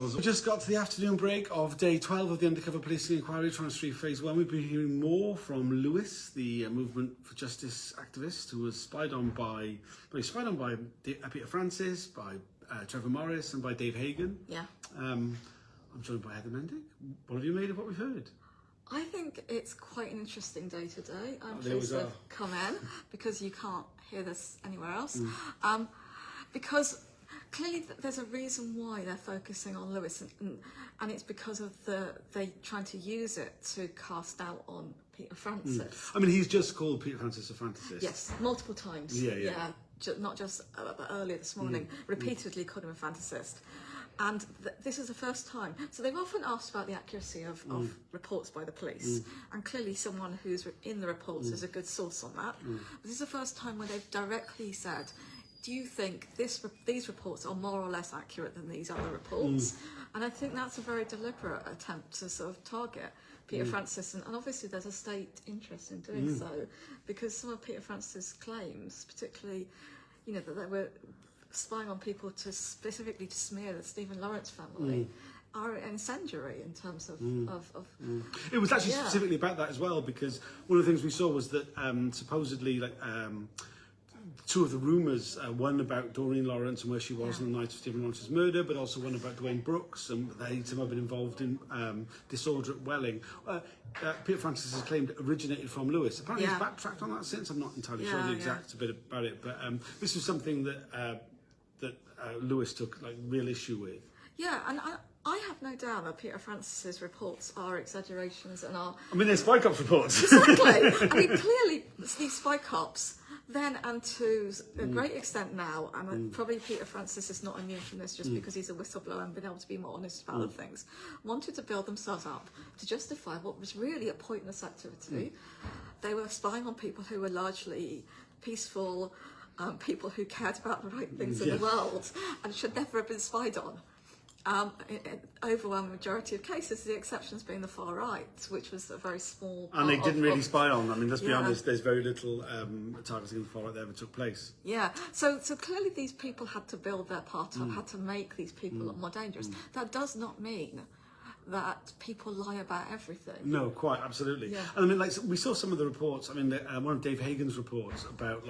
We just got to the afternoon break of day 12 of the Undercover Policing Inquiry, Tranche 3 Phase 1. We've been hearing more from Lewis, the Movement for Justice activist, who was spied on by Peter Francis, by Trevor Morris and by Dave Hagan. Yeah. I'm joined by Heather Mendick. What have you made of what we've heard? I think it's quite an interesting day today. I'm There pleased we to go. come in because you can't hear this anywhere else. Because clearly there's a reason why they're focusing on Lewis, and it's because of they trying to use it to cast doubt on Peter Francis. I mean, he's just called Peter Francis a fantasist. Yes, multiple times. Yeah. Not just earlier this morning, repeatedly called him a fantasist. And this is the first time. So they've often asked about the accuracy of reports by the police. And clearly someone who's in the reports is a good source on that. But this is the first time where they've directly said, do you think these reports are more or less accurate than these other reports? And I think that's a very deliberate attempt to sort of target Peter Francis. And obviously there's a state interest in doing so, because some of Peter Francis' claims, particularly, that they were spying on people to specifically to smear the Stephen Lawrence family, are incendiary in terms of It was actually specifically about that as well, because one of the things we saw was that supposedly two of the rumours, one about Doreen Lawrence and where she was on the night of Stephen Lawrence's murder, but also one about Dwayne Brooks, and they some have been involved in disorder at Welling. Peter Francis has claimed it originated from Lewis. Apparently he's backtracked on that since. I'm not entirely sure the exact bit about it, but this was something that Lewis took real issue with. Yeah, and I have no doubt that Peter Francis's reports are exaggerations and are... I mean, they're Spycops reports. Exactly. I mean, clearly, these Spycops, then and to a great extent now, and probably Peter Francis is not immune from this just because he's a whistleblower and been able to be more honest about other things, wanted to build themselves up to justify what was really a pointless activity. They were spying on people who were largely peaceful, people who cared about the right things in the world and should never have been spied on. In overwhelming majority of cases, the exceptions being the far right, which was a very small part. And they didn't really spy on. I mean, let's be honest, there's very little targeting of the far right that ever took place. Yeah, so clearly these people had to build their part up, had to make these people look more dangerous. That does not mean that people lie about everything. No, quite, absolutely. Yeah. And I mean, we saw some of the reports. I mean, one of Dave Hagan's reports about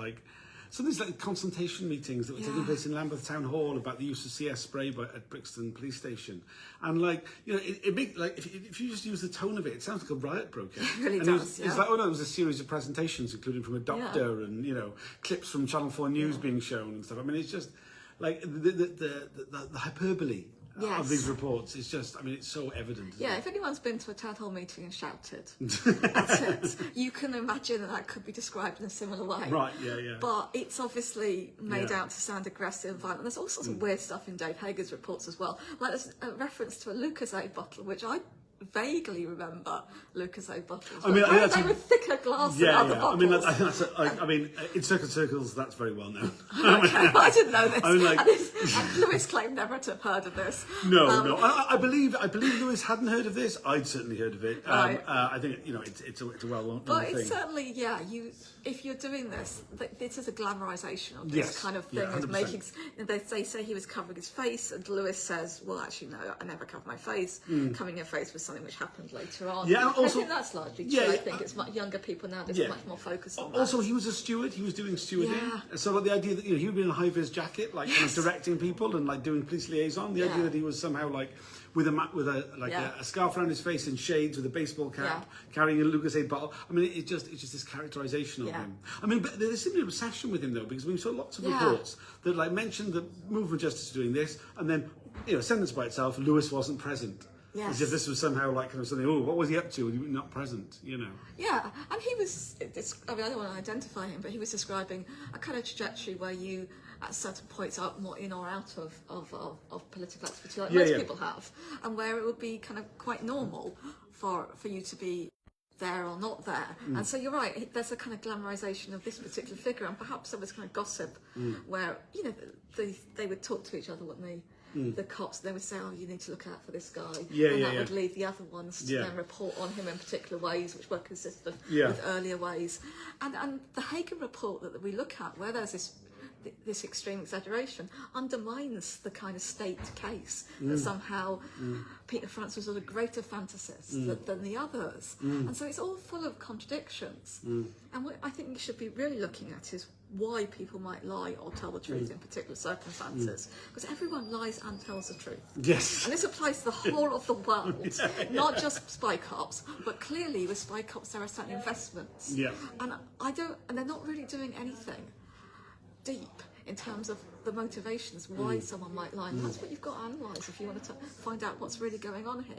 some of these consultation meetings that were taking place in Lambeth Town Hall about the use of CS spray at Brixton Police Station, and it make if you just use the tone of it, it sounds like a riot broke out. It really and does. It's like, oh no, it was a series of presentations, including from a doctor and clips from Channel 4 News being shown and stuff. I mean, it's just like the hyperbole of these reports is just, I mean, it's so evident. Yeah, if anyone's been to a town hall meeting and shouted, that's it. You can imagine that could be described in a similar way. Right, yeah. But it's obviously made out to sound aggressive and violent. There's all sorts of weird stuff in Dave Hagan's reports as well. Like there's a reference to a Lucozade bottle, which I vaguely remember Lucozade bottles. I mean, they were thicker glass than other bottles. I mean, in circles, that's very well known. Okay, I didn't know this. I mean, and Lewis claimed never to have heard of this. No. I believe Lewis hadn't heard of this. I'd certainly heard of it. Right. I think it's a well-known thing. But it's certainly, if you're doing this, this is a glamorisation of this kind of thing. Of making, they say he was covering his face, and Lewis says, well, actually, no, I never covered my face. Covering your face was something which happened later on. Yeah, also, I think that's largely true. I think it's much younger people now. There's much more focus on that. Also, he was a steward. He was doing stewarding. Yeah. So the idea that he would be in a high-vis jacket, kind of directing people and doing police liaison. The idea that he was somehow with a scarf around his face and shades with a baseball cap, carrying a Lucozade bottle. I mean, it's just this characterization of him. I mean, but there seemed to be an obsession with him though, because we saw lots of reports that mentioned the Movement for Justice doing this, and then sentence by itself, Lewis wasn't present. Yes. As if this was somehow kind of something. Oh, what was he up to? Was he not present? Yeah, and he was. I mean, I don't want to identify him, but he was describing a kind of trajectory where you, at certain points, are more in or out of political activity, like most people have, and where it would be kind of quite normal for you to be there or not there. And so you're right. There's a kind of glamorization of this particular figure, and perhaps there was kind of gossip where they would talk to each other, wouldn't they? The cops, they would say, oh, you need to look out for this guy. And that would lead the other ones to then report on him in particular ways, which were consistent with earlier ways. And the Hagan report that we look at, where there's this this extreme exaggeration undermines the kind of state case that somehow Peter Francis was a greater fantasist than the others. And so it's all full of contradictions. And what I think we should be really looking at is why people might lie or tell the truth in particular circumstances. Because everyone lies and tells the truth. Yes. And this applies to the whole of the world, not just spy cops, but clearly with spy cops there are certain investments. Yeah. And they're not really doing anything deep in terms of the motivations why someone might lie. And that's what you've got to analyse if you want to find out what's really going on here.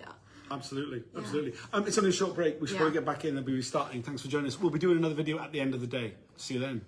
Absolutely, absolutely. It's only a short break. We should probably get back in and be restarting. Thanks for joining us. We'll be doing another video at the end of the day. See you then.